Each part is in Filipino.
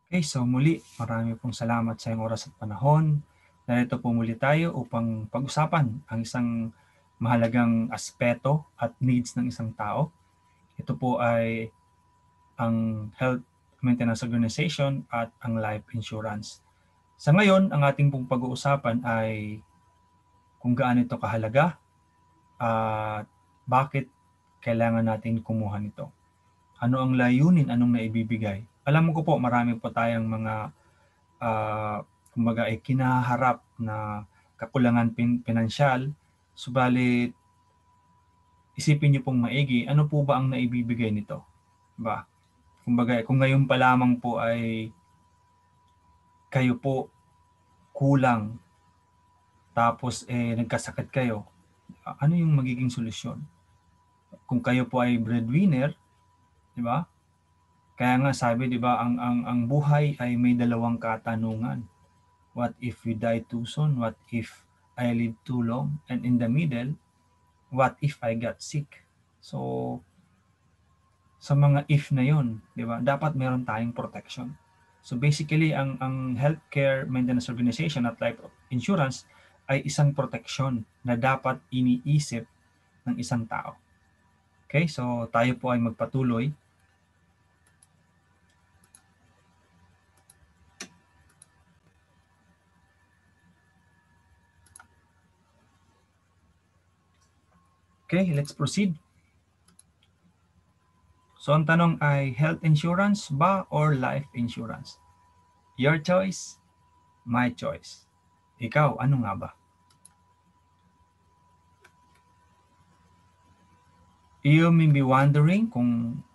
Okay, so muli, marami pong salamat sa iyong oras at panahon. Narito po muli tayo upang pag-usapan ang isang mahalagang aspeto at needs ng isang tao. Ito po ay ang Health Maintenance Organization at ang life insurance. Sa ngayon, ang ating pong pag-uusapan ay kung gaano ito kahalaga at bakit kailangan natin kumuha nito. Ano ang layunin, anong naibibigay. Alam ko po, marami po tayong mga kumbaga ay kinaharap na kakulangan pinansyal, subalit isipin niyo pong maigi, ano po ba ang naibibigay nito? Ba? Kumbaga, kung ngayon pa lamang po ay kayo po kulang, tapos nagkasakit kayo, ano yung magiging solusyon? Kung kayo po ay breadwinner, di ba? Kaya nga sabi, di ba, ang buhay ay may dalawang katanungan. What if we die too soon? What if I live too long? And in the middle, what if I got sick? So, sa mga if na yon, di ba, dapat meron tayong protection. So basically, ang Healthcare Maintenance Organization at Life Insurance ay isang protection na dapat iniisip ng isang tao. Okay, so tayo po ay magpatuloy. Okay, let's proceed. So ang tanong ay health insurance ba or life insurance? Your choice, my choice. Ikaw, ano nga ba? You may be wondering kung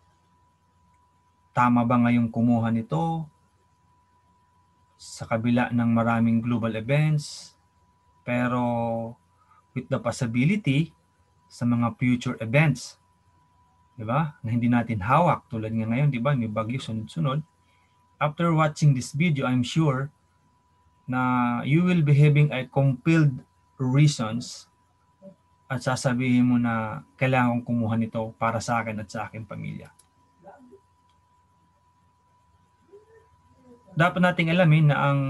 tama ba ngayong kumuha nito sa kabila ng maraming global events, pero with the possibility sa mga future events, di ba, na hindi natin hawak tulad nga ngayon, di ba, may bagyo sunod-sunod. After watching this video, I'm sure na you will be having a compelled reasons at sasabihin mo na kailangan kong kumuha nito para sa akin at sa aking pamilya. Dapat nating alamin na ang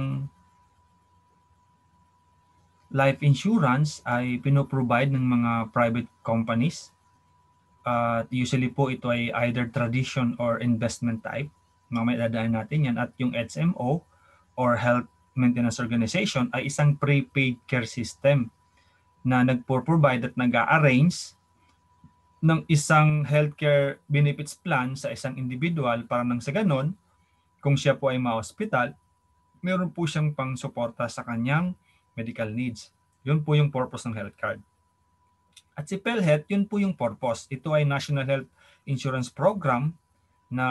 life insurance ay pinoprovide ng mga private companies. Usually po ito ay either tradition or investment type. Mamaya dadaan natin yan. At yung HMO or Health Maintenance Organization ay isang prepaid care system na nagpo-provide at nag-a-arrange ng isang healthcare benefits plan sa isang individual para nang sa ganon, kung siya po ay ma-hospital, meron po siyang pang-suporta sa kanyang medical needs. Yun po yung purpose ng health card. At si PhilHealth, yun po yung purpose. Ito ay National Health Insurance Program na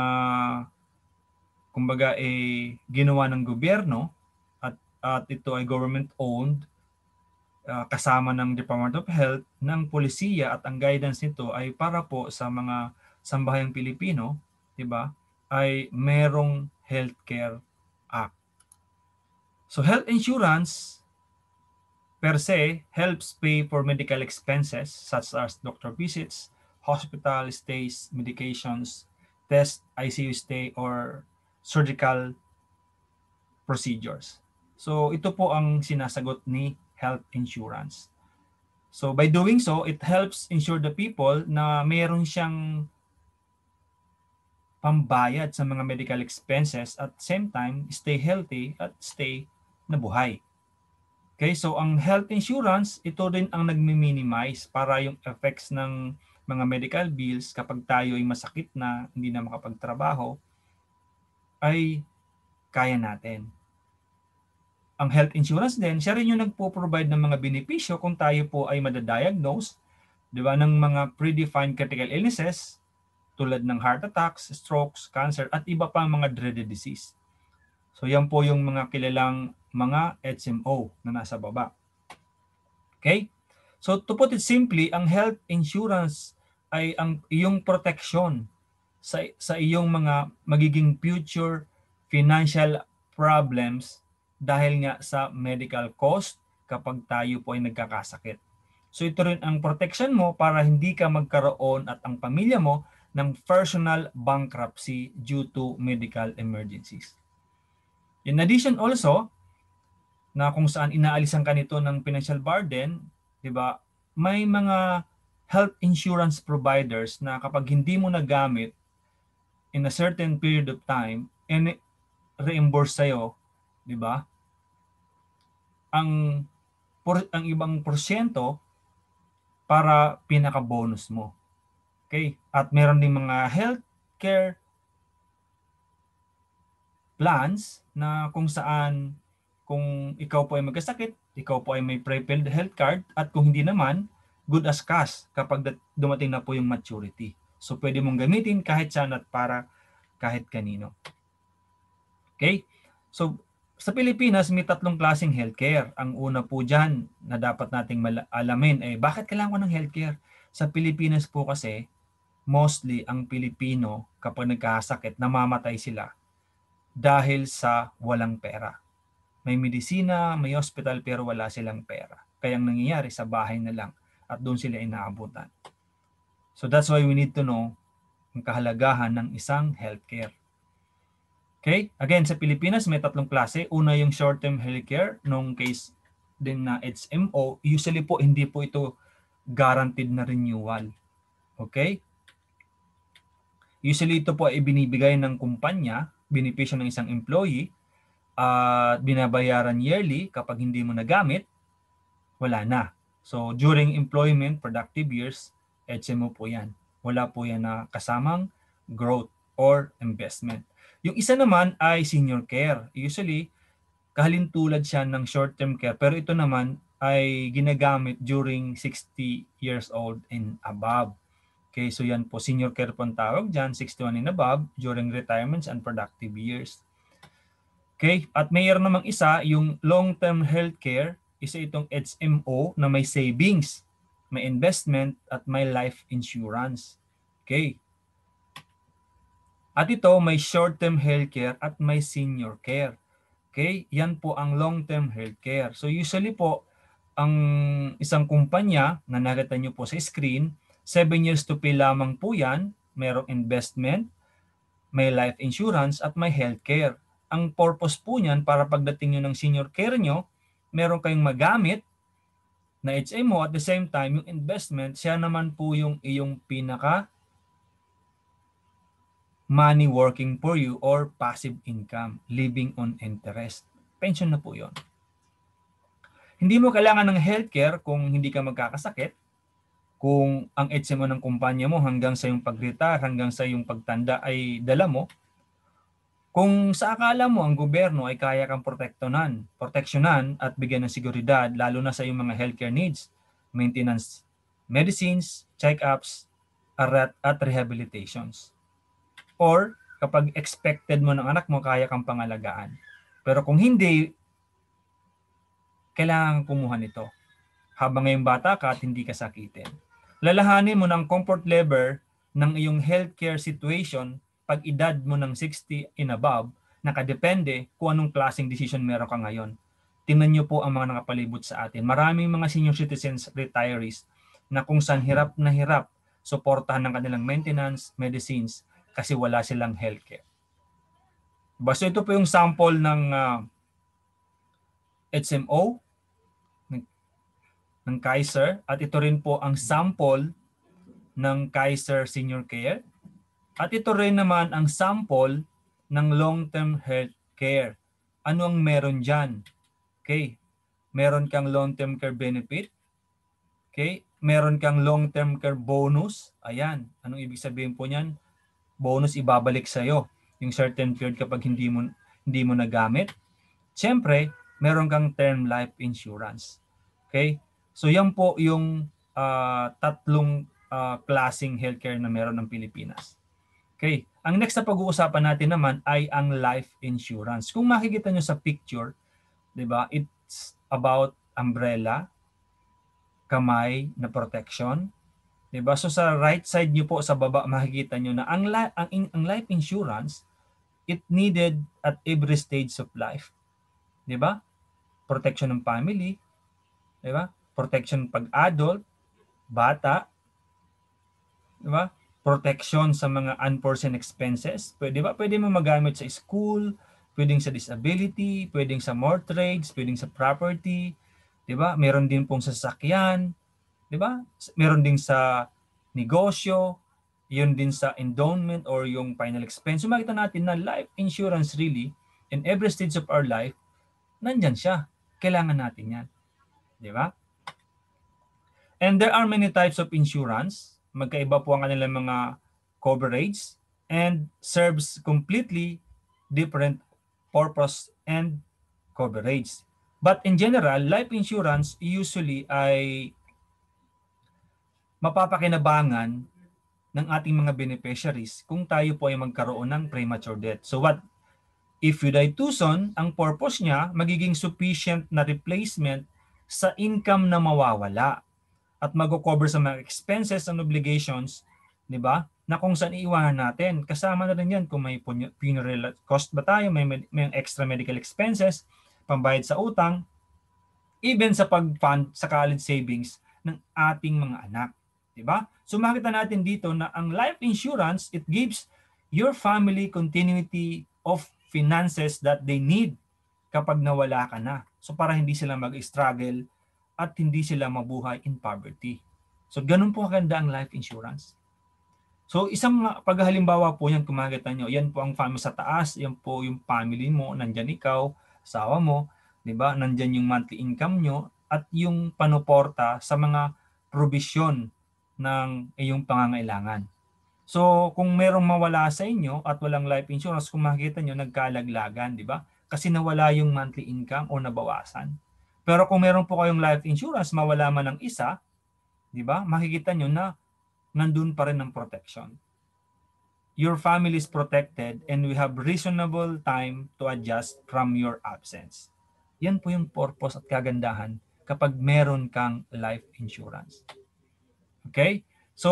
kumbaga ginawa ng gobyerno at ito ay government-owned kasama ng Department of Health, ng polisiya, at ang guidance nito ay para po sa mga sambahayang Pilipino, di ba, ay merong healthcare act. So health insurance per se helps pay for medical expenses such as doctor visits, hospital stays, medications, test, ICU stay, or surgical procedures. So ito po ang sinasagot ni health insurance. So by doing so, it helps ensure the people na mayroon siyang pambayad sa mga medical expenses at same time stay healthy at stay na buhay. Okay, so ang health insurance, ito din ang nagmi-minimize para yung effects ng mga medical bills kapag tayo ay masakit na, hindi na makapagtrabaho, ay kaya natin. Ang health insurance din, siya rin yung nagpo-provide ng mga benepisyo kung tayo po ay madadiagnose, di ba, ng mga predefined critical illnesses tulad ng heart attacks, strokes, cancer, at iba pang mga dreaded disease. So yan po yung mga kilalang mga HMO na nasa baba. Okay? So to put it simply, ang health insurance ay ang iyong protection sa iyong mga magiging future financial problems dahil nga sa medical cost kapag tayo po ay nagkakasakit. So ito rin ang protection mo para hindi ka magkaroon at ang pamilya mo ng personal bankruptcy due to medical emergencies. In addition also, na kung saan inaalisan ka nito ng financial burden, di ba? May mga health insurance providers na kapag hindi mo nagamit in a certain period of time, and reimburse sa'yo, di ba? Ang ibang porsyento para pinaka-bonus mo. Okay? At meron din mga healthcare plans na kung saan kung ikaw po ay magkasakit, ikaw po ay may prepaid health card, at kung hindi naman, good as cash kapag dumating na po yung maturity. So pwede mong gamitin kahit saan at para kahit kanino. Okay? So sa Pilipinas, may tatlong klaseng healthcare. Ang una po dyan na dapat nating alamin ay bakit kailangan ko ng healthcare? Sa Pilipinas po kasi, mostly ang Pilipino kapag nagkasakit, namamatay sila dahil sa walang pera. May medisina, may hospital, pero wala silang pera. Kaya ang nangyayari, sa bahay na lang at doon sila inaabutan. So that's why we need to know ang kahalagahan ng isang healthcare. Okay? Again, sa Pilipinas, may tatlong klase. Una, yung short-term healthcare. Nung case din na HMO, usually po, hindi po ito guaranteed na renewal. Okay? Usually, ito po ay binibigay ng kumpanya, benepisyo ng isang employee, binabayaran yearly. Kapag hindi mo nagamit, wala na. So, during employment, productive years, HMO po yan. Wala po yan na kasamang growth or investment. Yung isa naman ay senior care. Usually, kahalintulad siya ng short-term care, pero ito naman ay ginagamit during 60 years old and above. Okay, so yan po, senior care po ang tawag dyan, 61 and above, during retirements and productive years. Okay, at mayroon namang isa, yung long-term healthcare, isa itong HMO na may savings, may investment, at may life insurance. Okay. At ito, may short-term healthcare at may senior care. Okay, yan po ang long-term healthcare. So usually po, ang isang kumpanya na nakita nyo po sa screen, 7 years to pay lamang po yan. Merong investment, may life insurance, at may healthcare. Ang purpose po niyan para pagdating nyo ng senior care nyo, meron kayong magamit na HMO, at the same time, yung investment, siya naman po yung iyong pinaka money working for you or passive income, living on interest. Pension na po yon. Hindi mo kailangan ng healthcare kung hindi ka magkakasakit, kung ang HMO ng kumpanya mo hanggang sa yung pag-retire, hanggang sa yung pagtanda ay dala mo. Kung sa akala mo ang gobyerno ay kaya kang proteksyonan at bigyan ng seguridad, lalo na sa iyong mga healthcare needs, maintenance, medicines, check-ups, at rehabilitations. Or kapag expected mo ng anak mo, kaya kang pangalagaan. Pero kung hindi, kailangan kumuha nito habang ngayong bata ka at hindi ka sakitin. Lalahanin mo ng comfort level ng iyong healthcare situation pag edad mo ng 60 and above, nakadepende kung anong klaseng decision meron ka ngayon. Tingnan nyo po ang mga nakapalibot sa atin. Maraming mga senior citizens, retirees, na kung saan hirap na hirap suportahan ng kanilang maintenance, medicines, kasi wala silang healthcare. So ito po yung sample ng HMO ng Kaiser, at ito rin po ang sample ng Kaiser Senior Care, at ito rin naman ang sample ng long-term health care. Ano ang meron dyan? Okay, meron kang long-term care benefit. Okay, meron kang long-term care bonus. Ayan, anong ibig sabihin po niyan? Bonus ibabalik sa iyo yung certain period kapag hindi mo nagamit. Siyempre, meron kang term life insurance. Okay? So yan po yung tatlong klaseng healthcare na meron ng Pilipinas. Okay. Ang next na pag-uusapan natin naman ay ang life insurance. Kung makikita nyo sa picture, 'di ba? It's about umbrella, kamay na protection. Diba? So sa right side nyo po sa baba, makikita nyo na ang life insurance, it needed at every stage of life. Diba? Protection ng family, diba? Protection pag adult, bata, diba? Protection sa mga unforeseen expenses. Diba? Pwede mo magamit sa school, pwedeng sa disability, pwedeng sa mortgage, pwedeng sa property, 'di ba? Meron din pong sa sasakyan, 'di ba? Meron din sa negosyo, yun din sa endowment or yung final expense. So makita natin na life insurance really in every stage of our life, nandyan siya. Kailangan natin yan. Di ba? And there are many types of insurance. Magkaiba po ang kanilang mga coverage and serves completely different purpose and coverage. But in general, life insurance usually ay mapapakinabangan ng ating mga beneficiaries kung tayo po ay magkaroon ng premature death. So what if you die too soon, ang purpose niya magiging sufficient na replacement sa income na mawawala at mag-cover sa mga expenses and obligations, 'di ba? Na kung saan iiwanan natin. Kasama na rin 'yan kung may funeral cost ba tayo, may extra medical expenses, pambayad sa utang, even sa pag-fund sa college savings ng ating mga anak. Diba? So makita natin dito na ang life insurance, it gives your family continuity of finances that they need kapag nawala ka na. So para hindi sila mag-struggle at hindi sila mabuhay in poverty. So ganun po kaganda ang life insurance. So isang paghalimbawa po yan kung makikita nyo, yan po ang family sa taas, yan po yung family mo, nandyan ikaw, asawa mo, di ba? Nandyan yung monthly income nyo at yung panuporta sa mga provision ng iyong pangangailangan. So kung merong mawala sa inyo at walang life insurance, kung makikita nyo, nagkalaglagan, di ba? Kasi nawala yung monthly income o nabawasan. Pero kung meron po kayong life insurance, mawala man ng isa, di ba? Makikita nyo na nandun pa rin ang protection. Your family is protected and we have reasonable time to adjust from your absence. Yan po yung purpose at kagandahan kapag meron kang life insurance. Okay? So,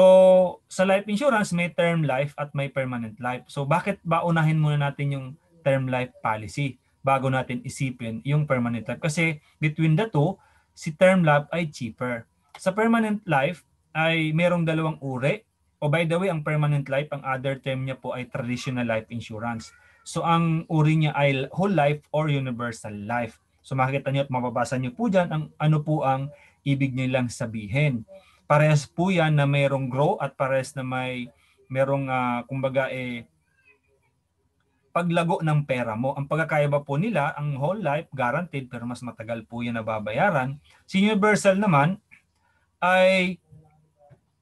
sa life insurance, may term life at may permanent life. So, bakit ba unahin muna natin yung term life policy bago natin isipin yung permanent life? Kasi between the two, si term life ay cheaper. Sa permanent life, ay merong dalawang uri. O by the way, ang permanent life, ang other term niya po ay traditional life insurance. So, ang uri niya ay whole life or universal life. So, makikita niyo at mababasa niyo po dyan ang ano po ang ibig nilang sabihin. Parehas po yan na mayroong grow at parehas na mayroong kumbaga paglago ng pera mo. Ang pagkakaiba po nila, ang whole life guaranteed pero mas matagal po yan na babayaran. Si universal naman ay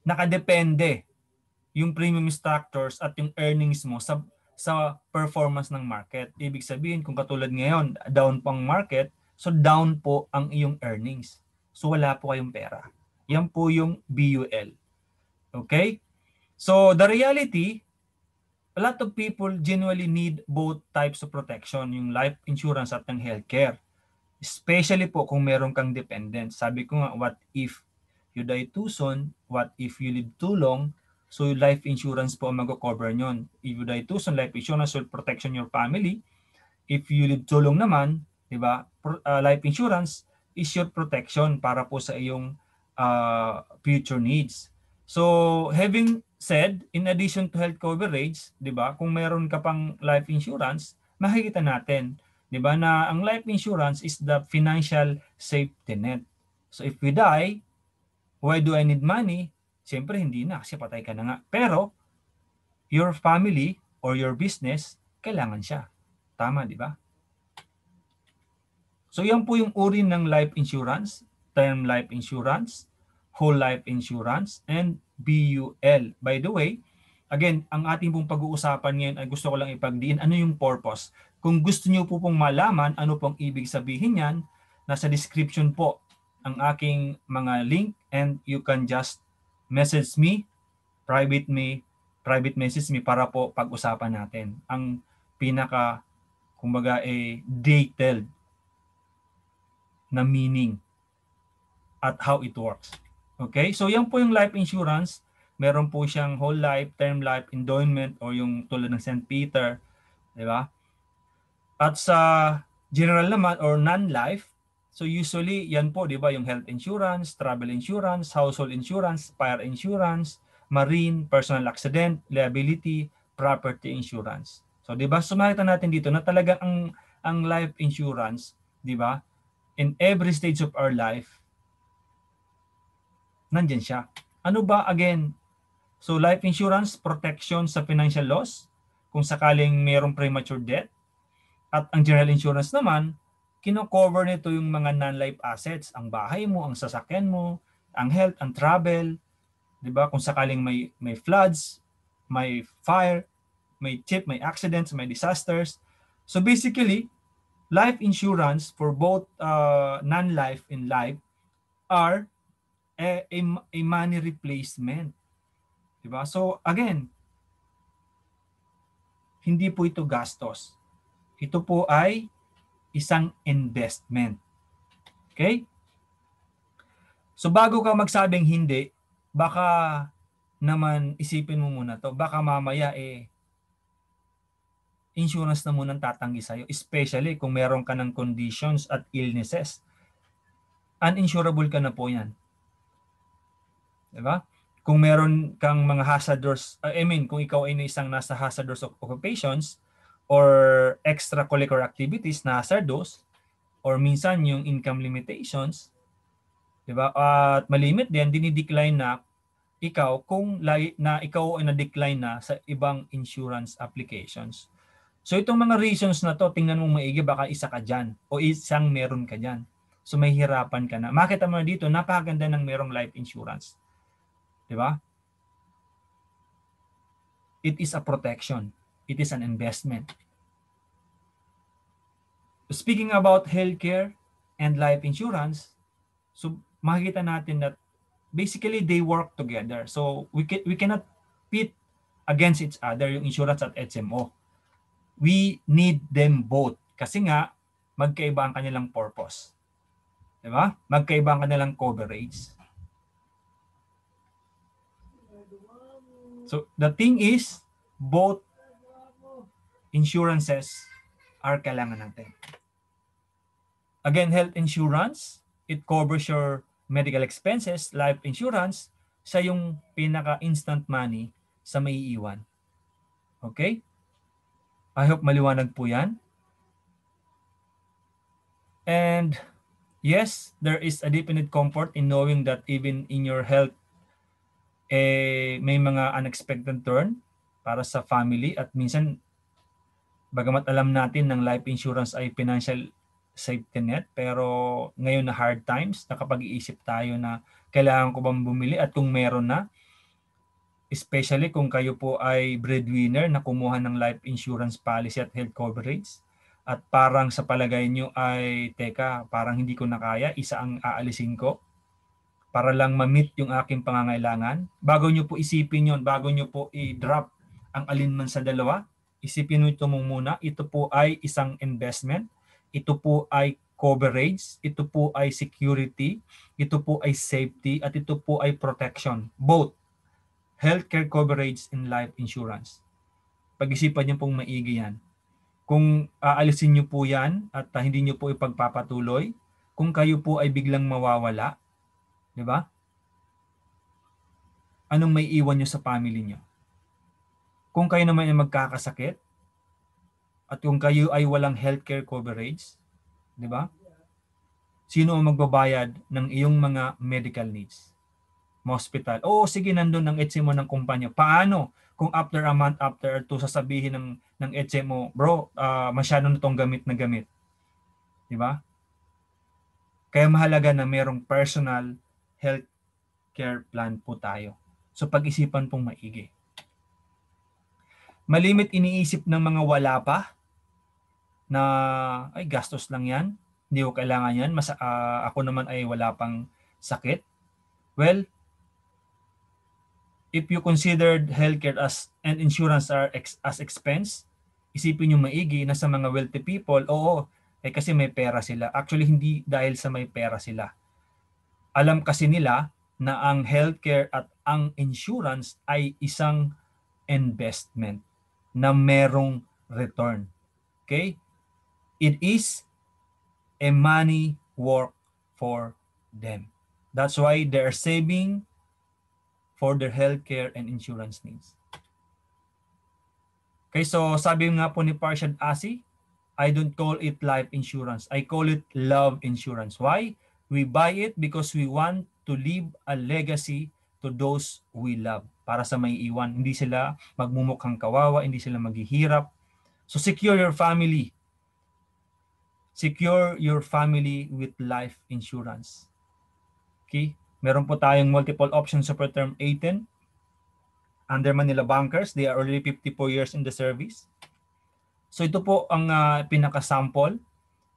nakadepende yung premium structures at yung earnings mo sa performance ng market. Ibig sabihin, kung katulad ngayon, down pang market, so down po ang iyong earnings. So wala po kayong pera. Yan po yung BUL. Okay? So the reality, a lot of people genuinely need both types of protection, yung life insurance at yung healthcare. Especially po kung meron kang dependent. Sabi ko nga, what if you die too soon? What if you live too long? So yung life insurance po ang mag-cover nyon. If you die too soon, life insurance will protection your family. If you live too long naman, di ba? Life insurance is your protection para po sa iyong future needs. So, having said, in addition to health coverage, 'di ba? Kung meron ka pang life insurance, makikita natin, 'di ba, na ang life insurance is the financial safety net. So, if we die, why do I need money? Siyempre hindi na kasi patay ka na nga. Pero your family or your business, kailangan siya. Tama, 'di ba? So, yan po yung uri ng life insurance, term life insurance, whole life insurance, and BUL. By the way, again, ang ating pong pag-uusapan ngayon ay gusto ko lang ipagdiin ano yung purpose. Kung gusto niyo po pong malaman ano pong ibig sabihin yan, nasa description po ang aking mga link and you can just message me, private message me para po pag-usapan natin ang pinaka, kumbaga, detailed na meaning at how it works. Okay? So, yan po yung life insurance. Meron po siyang whole life, term life, endowment, o yung tulad ng St. Peter. Di ba? At sa general naman, or non-life, so usually, yan po, di ba, yung health insurance, travel insurance, household insurance, fire insurance, marine, personal accident, liability, property insurance. So, 'di ba? Sumakita natin dito na talaga ang life insurance, 'di ba? In every stage of our life, nandiyan siya. Ano ba again? So, life insurance, protection sa financial loss, kung sakaling mayroong premature death. At ang general insurance naman, kino-cover nito yung mga non-life assets, ang bahay mo, ang sasakyan mo, ang health, ang travel, 'di ba? Kung sakaling may floods, may fire, may chip, may accidents, may disasters. So basically, life insurance for both non-life and life are a money replacement. 'Di ba? So again, hindi po ito gastos. Ito po ay isang investment. Okay? So bago ka magsabing hindi, baka naman isipin mo muna to. Baka mamaya insurance na muna tatanggi sa'yo. Especially kung meron ka ng conditions at illnesses. Uninsurable ka na po yan. Diba? Kung meron kang mga hazardous, kung ikaw ay isang nasa hazardous occupations or extracurricular activities na hazardous, or minsan yung income limitations, diba? At malimit din, dinidecline na ikaw kung ikaw ay na-decline na sa ibang insurance applications. So itong mga reasons na to, tingnan mo maigi, baka isa ka dyan o isang meron ka dyan. So may hirapan ka na. Makita mo dito, napakaganda ng merong life insurance. Di ba? It is a protection. It is an investment. Speaking about healthcare and life insurance, so makikita natin that basically they work together. So we cannot pit against each other yung insurance at HMO. We need them both kasi nga magkaiba ang kanilang purpose. 'Di ba? Magkaiba ang kanilang coverage. So the thing is, both insurances are kailangan natin. Again, health insurance, it covers your medical expenses. Life insurance, sa yung pinaka-instant money sa maiiwan. Okay? I hope maliwanag po yan. And yes, there is a definite comfort in knowing that even in your health, may mga unexpected turn para sa family. At minsan, bagamat alam natin ng life insurance ay financial safety net, pero ngayon na hard times, nakapag-iisip tayo na kailangan ko bang bumili at kung meron na, especially kung kayo po ay breadwinner na kumuha ng life insurance policy at health coverage, at parang sa palagay nyo ay, teka, parang hindi ko na kaya, isa ang aalisin ko para lang ma-meet yung aking pangangailangan. Bago nyo po isipin yon, bago nyo po i-drop ang alinman sa dalawa, isipin nyo ito muna, ito po ay isang investment, ito po ay coverage, ito po ay security, ito po ay safety, at ito po ay protection. Both healthcare coverage and life insurance. Pag-isipan niyo pong maigi yan. Kung aalisin niyo po yan at hindi niyo po ipagpapatuloy, kung kayo po ay biglang mawawala, di ba? Anong may iwan niyo sa family niyo? Kung kayo naman ay magkakasakit, at kung kayo ay walang healthcare coverage, di ba? Sino ang magbabayad ng iyong mga medical needs? Hospital. Oo, sige, nandun ang HMO ng kumpanya. Paano kung after a month, after 2, sasabihin ng HMO, bro, masyado na itong gamit na gamit. Di ba? Kaya mahalaga na merong personal health care plan po tayo. So pag-isipan pong maigi. Malimit iniisip ng mga wala pa na ay gastos lang yan, hindi ko kailangan yan, ako naman ay wala pang sakit. Well, if you considered healthcare and insurance as expense, isipin nyo maigi na sa mga wealthy people, oo, kasi may pera sila. Actually, hindi dahil sa may pera sila. Alam kasi nila na ang healthcare at ang insurance ay isang investment na merong return. Okay? It is a money work for them. That's why they're saving for their healthcare and insurance needs. Okay, so sabi nga po ni Parshad Asi, I don't call it life insurance. I call it love insurance. Why? We buy it because we want to leave a legacy to those we love. Para sa may iwan. Hindi sila magmumukhang kawawa, hindi sila maghihirap. So secure your family. Secure your family with life insurance. Okay? Meron po tayong multiple options Super Term 18 under Manila Bankers. They are already 54 years in the service. So ito po ang pinaka-sample.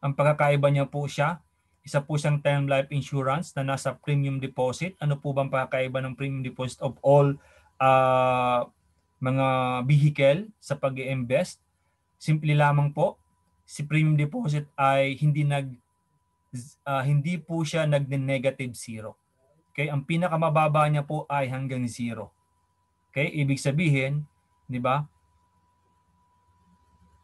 Ang pagkakaiba niya po siya, isa po siyang term life insurance na nasa premium deposit. Ano po bang pagkakaiba ng premium deposit of all mga vehicle sa pag-i-invest? Simple lamang po, si premium deposit ay hindi po siya nagne-negative zero. Okay, ang pinakamababa niya po ay hanggang zero. Okay, ibig sabihin, 'di ba?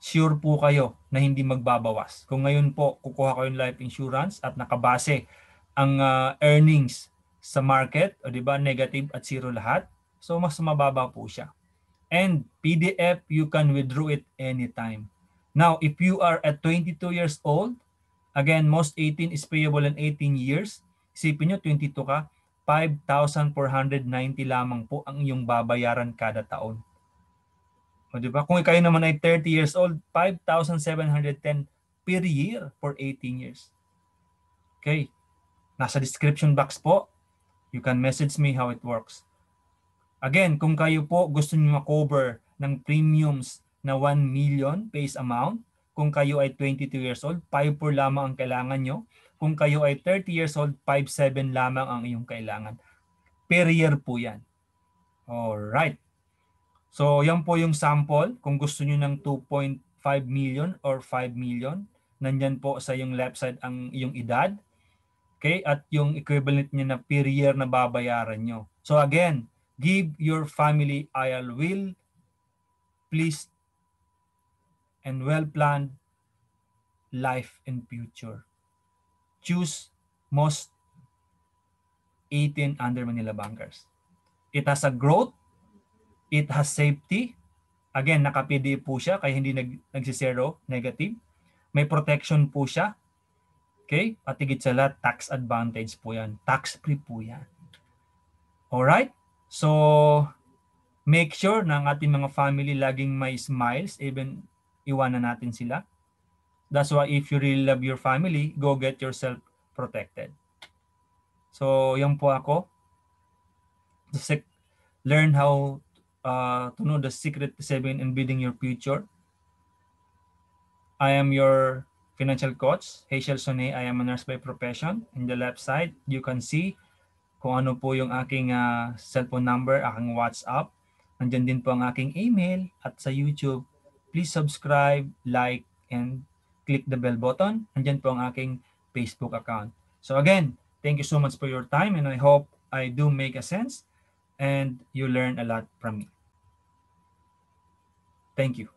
Sure po kayo na hindi magbabawas. Kung ngayon po kukuha ko yung life insurance at nakabase ang earnings sa market, o 'di ba, negative at zero lahat, so mas mababa po siya. And PDF, you can withdraw it anytime. Now, if you are at 22 years old, again, most 18 is payable in 18 years. Isipin nyo, 22 ka, 5,490 lamang po ang iyong babayaran kada taon. O, di ba? Kung kayo naman ay 30 years old, 5,710 per year for 18 years. Okay. Nasa description box po. You can message me how it works. Again, kung kayo po gusto niyo ma-cover ng premiums na 1 million face amount, kung kayo ay 22 years old, 5.4 lamang ang kailangan nyo. Kung kayo ay 30 years old, 5.7 lamang ang iyong kailangan. Per year po yan. Alright. So, yan po yung sample. Kung gusto nyo ng 2.5 million or 5 million, nandyan po sa yung left side ang iyong edad. Okay? At yung equivalent nyo na per year na babayaran nyo. So again, give your family a will, pleased, and well-planned life and future. Choose most 18 under Manila Bankers. It has a growth. It has safety. Again, naka-PD po siya kaya hindi nagsisero negative. May protection po siya. Okay? At higit sa lahat, tax advantage po yan. Tax-free po yan. Alright? So, make sure na ang ating mga family laging may smiles, even iwanan natin sila. That's why if you really love your family, go get yourself protected. So, yan po ako. Learn how to know the secret to saving and building your future. I am your financial coach, Hazel Sone. I am a nurse by profession. In the left side, you can see kung ano po yung aking cellphone number, aking WhatsApp. Nandiyan din po ang aking email at sa YouTube. Please subscribe, like, and click the bell button. Nandiyan po ang aking Facebook account. So again, thank you so much for your time and I hope I do make a sense and you learn a lot from me. Thank you.